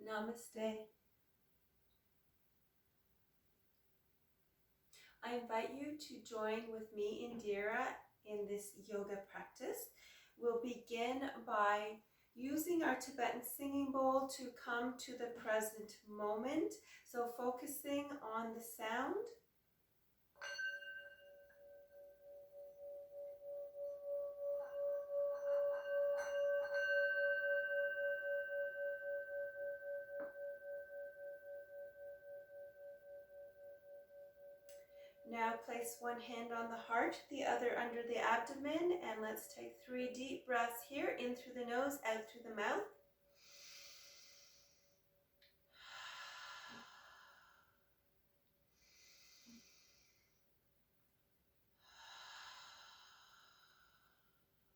Namaste. I invite you to join with me, Indira, in this yoga practice. We'll begin by using our Tibetan singing bowl to come to the present moment. So focusing on the sound. Now place one hand on the heart, the other under the abdomen, and let's take 3 deep breaths here, in through the nose, out through the mouth.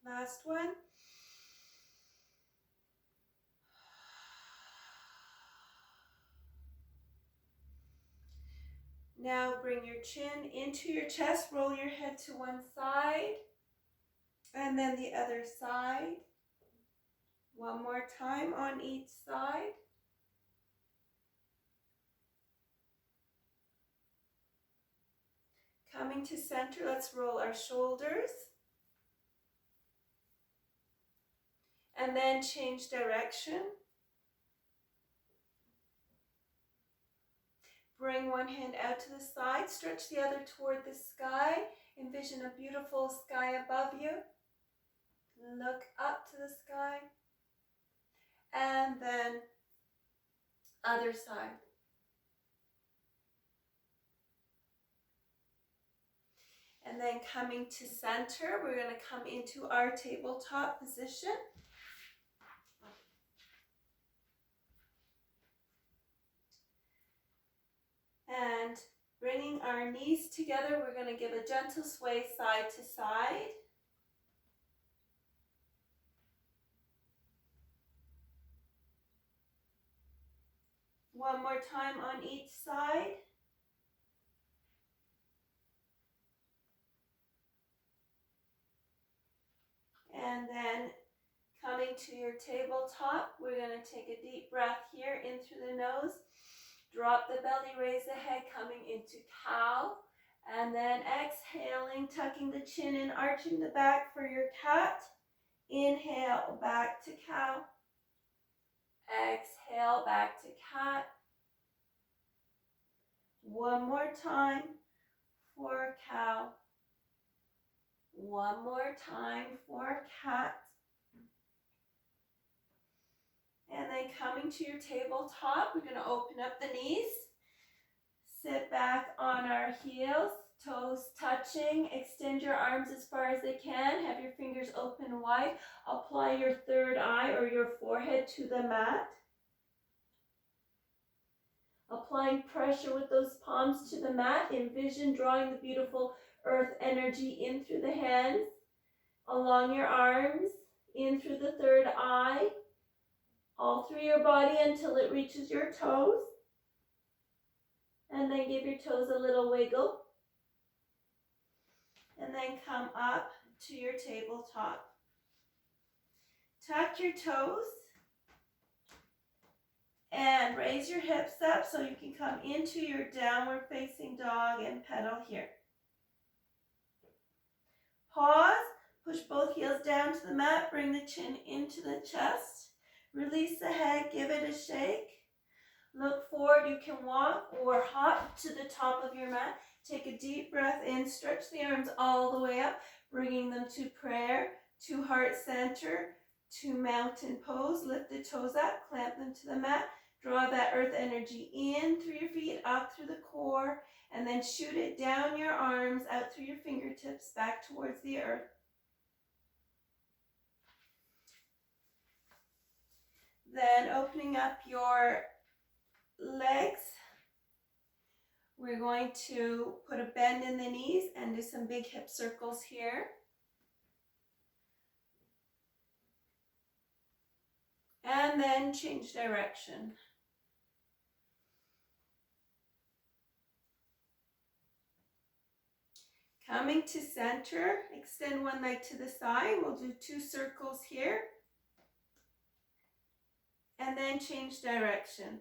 Last one. Now bring your chin into your chest, roll your head to one side, and then the other side. One more time on each side. Coming to center, let's roll our shoulders. And then change direction. Bring one hand out to the side, stretch the other toward the sky. Envision a beautiful sky above you. Look up to the sky. And then other side. And then coming to center, we're going to come into our tabletop position. And bringing our knees together, we're going to give a gentle sway side to side. One more time on each side. And then coming to your tabletop, we're going to take a deep breath here in through the nose. Drop the belly, raise the head, coming into cow. And then exhaling, tucking the chin in, arching the back for your cat. Inhale, back to cow. Exhale, back to cat. One more time for cow. One more time for cat. And then coming to your tabletop, we're going to open up the knees. Sit back on our heels, toes touching. Extend your arms as far as they can. Have your fingers open wide. Apply your third eye or your forehead to the mat. Applying pressure with those palms to the mat. Envision drawing the beautiful earth energy in through the hands, along your arms, in through the third eye, all through your body until it reaches your toes. And then give your toes a little wiggle. And then come up to your tabletop. Tuck your toes. And raise your hips up so you can come into your downward facing dog and pedal here. Pause, push both heels down to the mat, bring the chin into the chest. Release the head, give it a shake. Look forward, you can walk or hop to the top of your mat. Take a deep breath in, stretch the arms all the way up, bringing them to prayer, to heart center, to mountain pose. Lift the toes up, clamp them to the mat. Draw that earth energy in through your feet, up through the core, and then shoot it down your arms, out through your fingertips, back towards the earth. Then opening up your legs, we're going to put a bend in the knees and do some big hip circles here. And then change direction. Coming to center, extend one leg to the side. We'll do 2 circles here. and then change direction.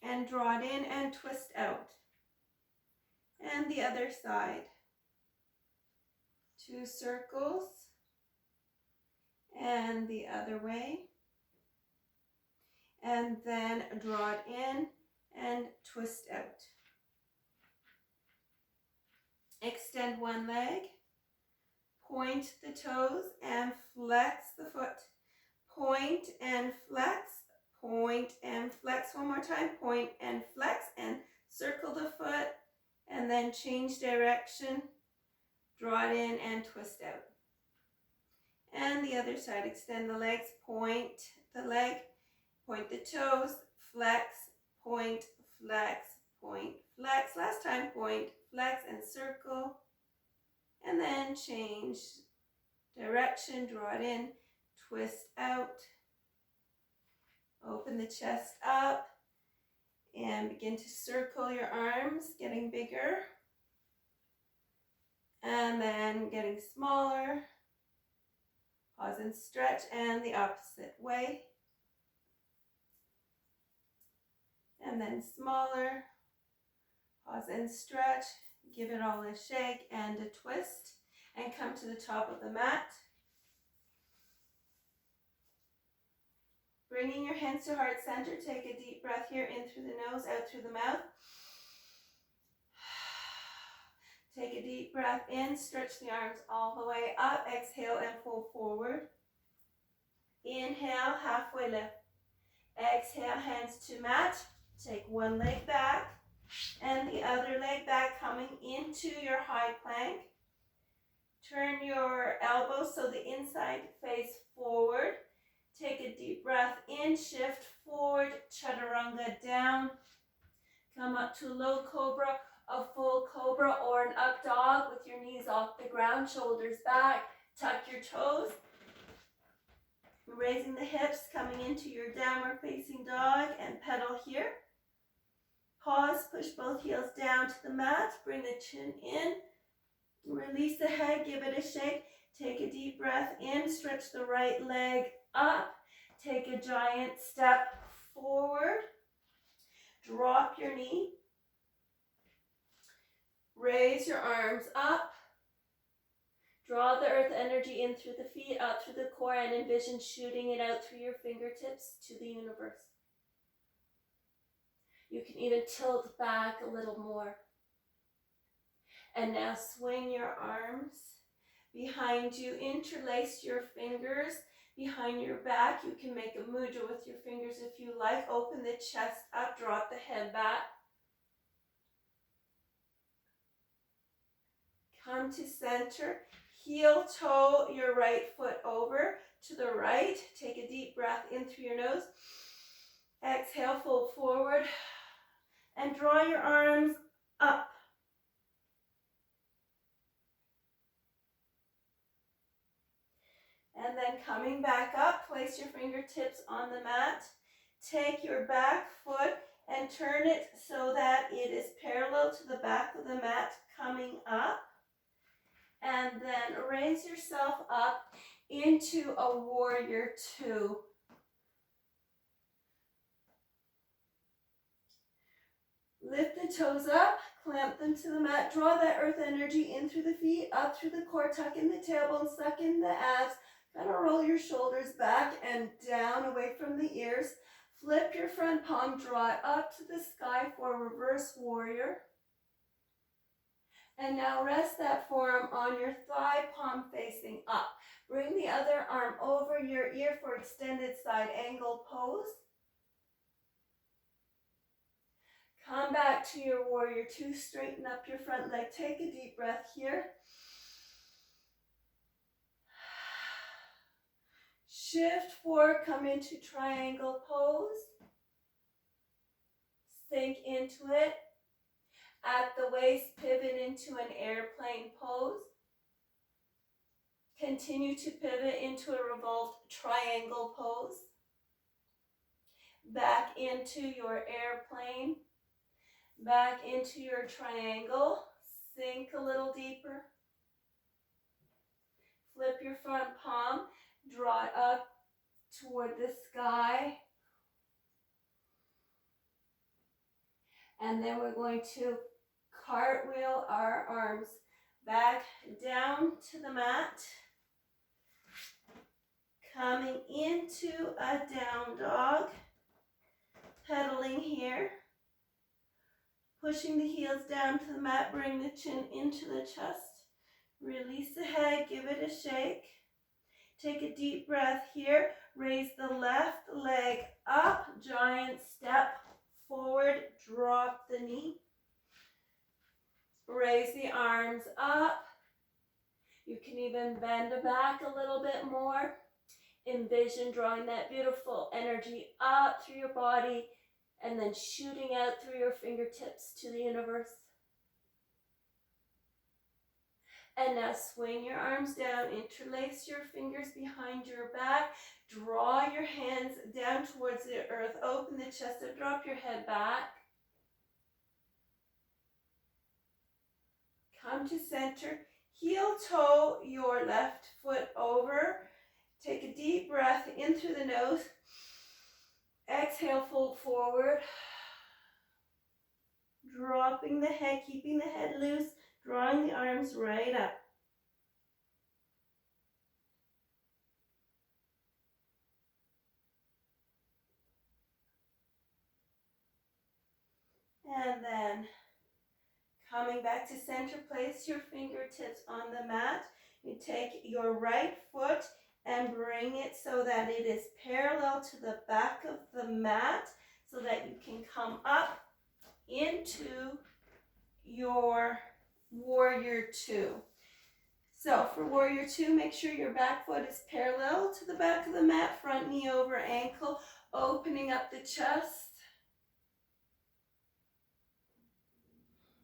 And draw it in and twist out. And the other side. 2 circles. And the other way. And then draw it in and twist out. Extend one leg. Point the toes and flex the foot. Point and flex. Point and flex. One more time. Point and flex and circle the foot and then change direction. Draw it in and twist out. And the other side. Extend the legs. Point the leg. Point the toes. Flex. Point. Flex. Point. Flex. Last time. Point. Flex and circle. And then change direction. Draw it in. Twist out. Open the chest up and begin to circle your arms, getting bigger and then getting smaller. Pause and stretch, and the opposite way. And then smaller. Pause and stretch. Give it all a shake and a twist and come to the top of the mat. Bringing your hands to heart center, take a deep breath here, in through the nose, out through the mouth. Take a deep breath in, stretch the arms all the way up, exhale and fold forward. Inhale, halfway lift. Exhale, hands to mat. Take one leg back and the other leg back, coming into your high plank. Turn your elbows so the inside face forward. Take a deep breath in, shift forward, chaturanga down. Come up to low cobra, a full cobra, or an up dog with your knees off the ground, shoulders back. Tuck your toes. Raising the hips, coming into your downward facing dog and pedal here. Pause, push both heels down to the mat, bring the chin in. Release the head, give it a shake. Take a deep breath in, stretch the right leg up. Take a giant step forward. Drop your knee. Raise your arms up. Draw the earth energy in through the feet, out through the core, and envision shooting it out through your fingertips to the universe. You can even tilt back a little more. And now swing your arms behind you. Interlace your fingers behind your back. You can make a mudra with your fingers if you like. Open the chest up, drop the head back. Come to center. Heel toe your right foot over to the right. Take a deep breath in through your nose. Exhale, fold forward. And draw your arms up. And then coming back up, place your fingertips on the mat. Take your back foot and turn it so that it is parallel to the back of the mat, coming up. And then raise yourself up into a warrior two. Lift the toes up, clamp them to the mat. Draw that earth energy in through the feet, up through the core, tuck in the tailbone, suck in the abs. Kind of roll your shoulders back and down away from the ears. Flip your front palm, draw it up to the sky for reverse warrior. And now rest that forearm on your thigh, palm facing up. Bring the other arm over your ear for extended side angle pose. Come back to your warrior two, straighten up your front leg. Take a deep breath here. Shift forward, come into triangle pose. Sink into it. At the waist, pivot into an airplane pose. Continue to pivot into a revolved triangle pose. Back into your airplane. Back into your triangle. Sink a little deeper. Flip your front palm. Draw it up toward the sky. And then we're going to cartwheel our arms back down to the mat. Coming into a down dog. Pedaling here. Pushing the heels down to the mat, bring the chin into the chest. Release the head, give it a shake. Take a deep breath here. Raise the left leg up, giant step forward, drop the knee. Raise the arms up. You can even bend back a little bit more. Envision drawing that beautiful energy up through your body and then shooting out through your fingertips to the universe. And now swing your arms down, interlace your fingers behind your back, draw your hands down towards the earth, open the chest up, drop your head back. Come to center, heel toe your left foot over. Take a deep breath in through the nose. Exhale, fold forward. Dropping the head, keeping the head loose, drawing the arms right up. And then coming back to center, place your fingertips on the mat. You take your right foot and bring it so that it is parallel to the back of the mat so that you can come up into your warrior two. So for warrior two, make sure your back foot is parallel to the back of the mat, front knee over ankle, opening up the chest.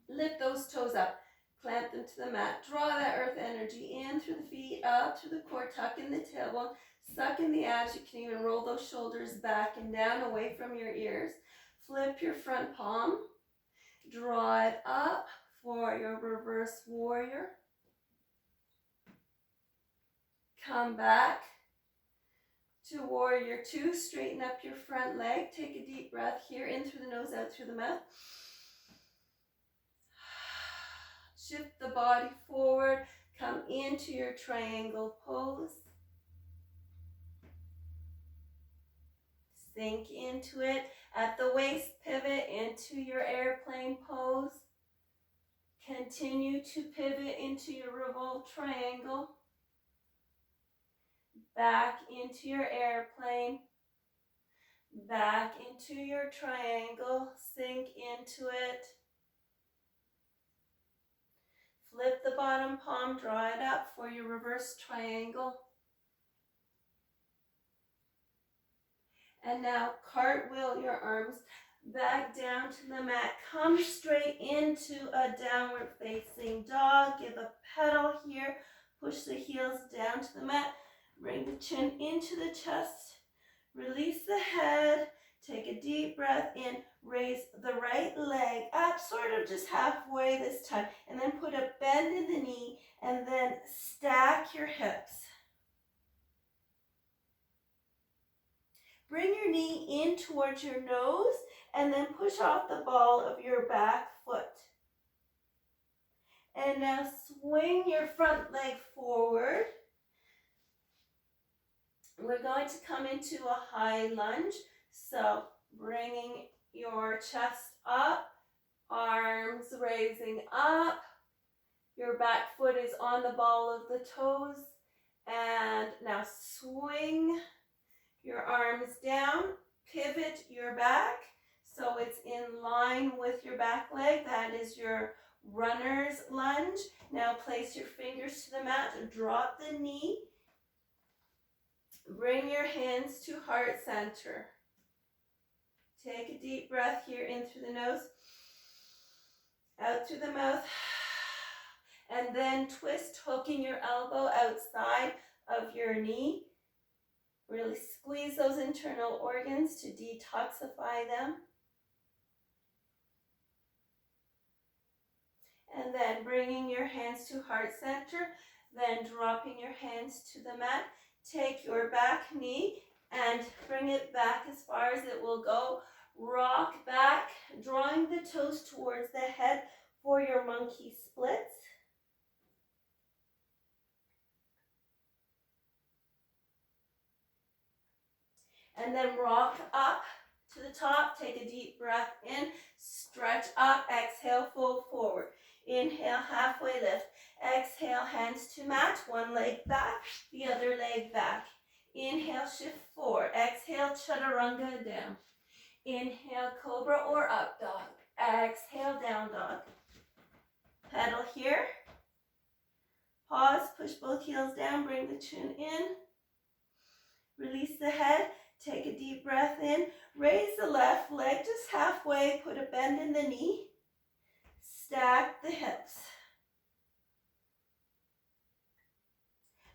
Lift those toes up, clamp them to the mat. Draw that earth energy in through the feet, up through the core, tuck in the tailbone, suck in the abs. You can even roll those shoulders back and down away from your ears. Flip your front palm. Draw it up for your reverse warrior. Come back to warrior two. Straighten up your front leg. Take a deep breath here, in through the nose, out through the mouth. Shift the body forward. Come into your triangle pose. Sink into it. At the waist, pivot into your airplane pose. Continue to pivot into your revolved triangle. Back into your airplane. Back into your triangle. Sink into it. Flip the bottom palm, draw it up for your reverse triangle. And now cartwheel your arms back down to the mat. Come straight into a downward facing dog. Give a pedal here. Push the heels down to the mat. Bring the chin into the chest. Release the head. Take a deep breath in. Raise the right leg up, sort of just halfway this time. And then put a bend in the knee and then stack your hips. Bring your knee in towards your nose and then push off the ball of your back foot. And now swing your front leg forward. We're going to come into a high lunge. So bringing your chest up, arms raising up. Your back foot is on the ball of the toes. And now swing your arms down, pivot your back so it's in line with your back leg. That is your runner's lunge. Now place your fingers to the mat, drop the knee. Bring your hands to heart center. Take a deep breath here in through the nose, out through the mouth, and then twist, hooking your elbow outside of your knee. Really squeeze those internal organs to detoxify them. And then bringing your hands to heart center, then dropping your hands to the mat. Take your back knee and bring it back as far as it will go. Rock back, drawing the toes towards the head for your monkey splits. And then rock up to the top. Take a deep breath in, stretch up, exhale, fold forward. Inhale, halfway lift. Exhale, hands to mat, one leg back, the other leg back. Inhale, shift forward. Exhale, chaturanga down. Inhale, cobra or up dog. Exhale, down dog. Pedal here. Pause, push both heels down, bring the chin in. Release the head, take a deep breath in. Raise the left leg just halfway, put a bend in the knee. Stack the hips.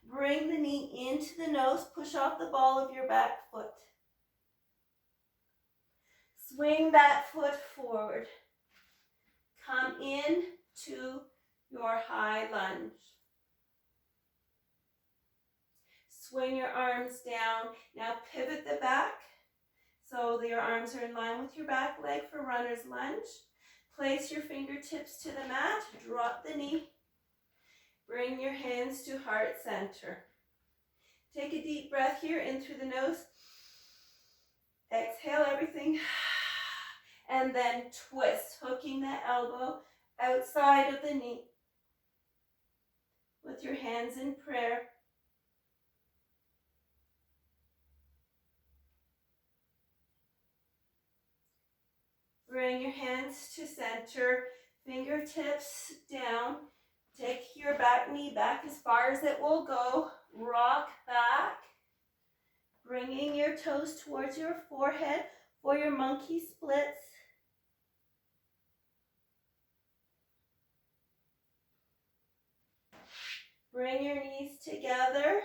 Bring the knee into the nose, push off the ball of your back foot. Swing that foot forward. Come in to your high lunge. Swing your arms down. Now pivot the back so that your arms are in line with your back leg for runner's lunge. Place your fingertips to the mat. Drop the knee. Bring your hands to heart center. Take a deep breath here in through the nose. Exhale everything. And then twist, hooking the elbow outside of the knee with your hands in prayer. Bring your hands to center, fingertips down. Take your back knee back as far as it will go. Rock back, bringing your toes towards your forehead for your monkey splits. Bring your knees together,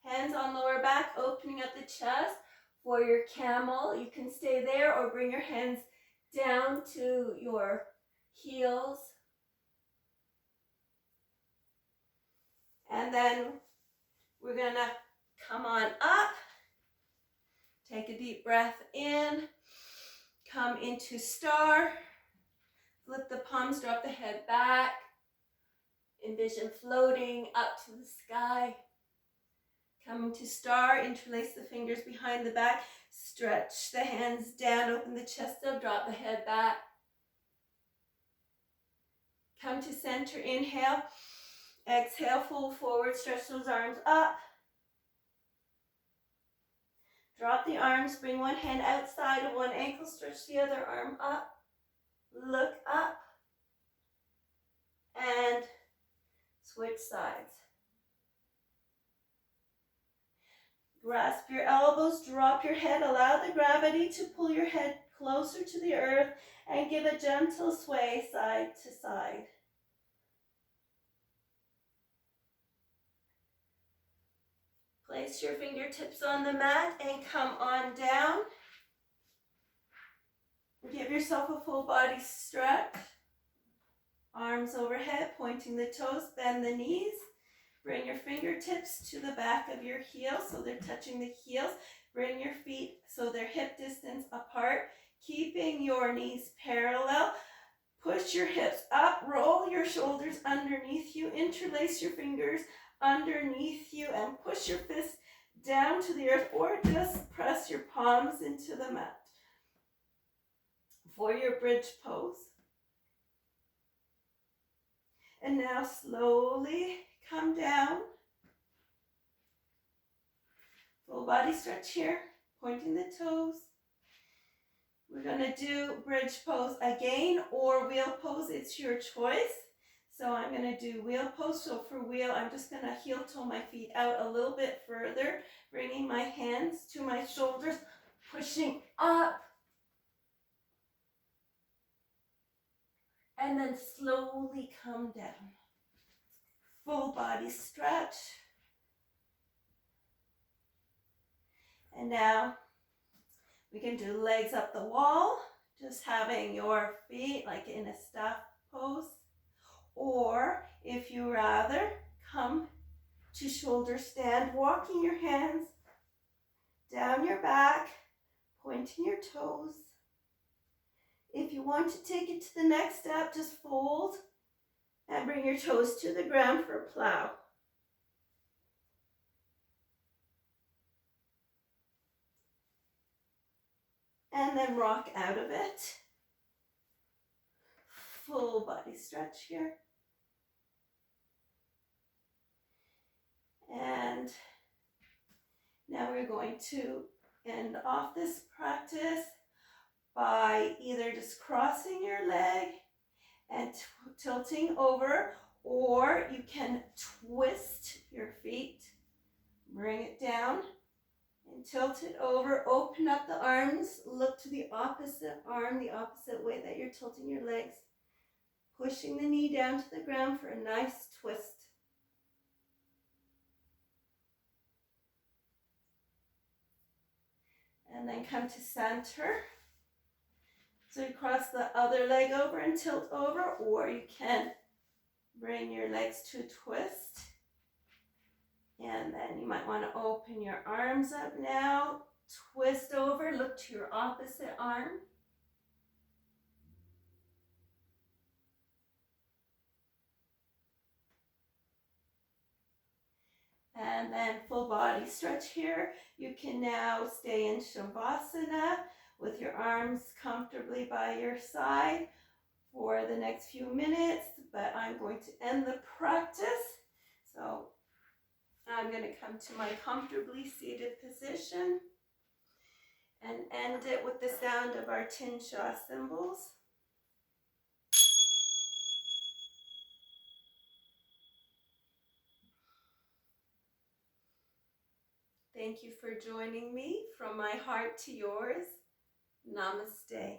hands on lower back, opening up the chest for your camel. You can stay there or bring your hands down to your heels. And then we're gonna come on up. Take a deep breath in. Come into star. Flip the palms, drop the head back. Envision floating up to the sky. Coming to star, interlace the fingers behind the back. Stretch the hands down, open the chest up, drop the head back. Come to center, inhale. Exhale, fold forward, stretch those arms up. Drop the arms, bring one hand outside of one ankle, stretch the other arm up. Look up. And switch sides. Grasp your elbows, drop your head, allow the gravity to pull your head closer to the earth and give a gentle sway side to side. Place your fingertips on the mat and come on down. Give yourself a full body stretch. Arms overhead, pointing the toes, bend the knees. Bring your fingertips to the back of your heels so they're touching the heels. Bring your feet so they're hip distance apart, keeping your knees parallel. Push your hips up, roll your shoulders underneath you, interlace your fingers underneath you, and push your fists down to the earth, or just press your palms into the mat. For your bridge pose. And now slowly come down. Full body stretch here, pointing the toes. We're gonna do bridge pose again or wheel pose, it's your choice. So I'm gonna do wheel pose. So for wheel, I'm just gonna heel toe my feet out a little bit further, bringing my hands to my shoulders, pushing up. And then slowly come down. Full body stretch. And now we can do legs up the wall, just having your feet like in a staff pose. Or if you rather, come to shoulder stand, walking your hands down your back, pointing your toes. If you want to take it to the next step, just fold and bring your toes to the ground for a plow. And then rock out of it. Full body stretch here. And now we're going to end off this practice by either just crossing your leg and tilting over, or you can twist your feet, bring it down and tilt it over, open up the arms, look to the opposite arm, the opposite way that you're tilting your legs, pushing the knee down to the ground for a nice twist. And then come to center. So you cross the other leg over and tilt over, or you can bring your legs to a twist. And then you might want to open your arms up now, twist over, look to your opposite arm. And then full body stretch here. You can now stay in Shavasana with your arms comfortably by your side for the next few minutes, but I'm going to end the practice. So I'm going to come to my comfortably seated position and end it with the sound of our Tin Sha cymbals. Thank you for joining me. From my heart to yours, namaste.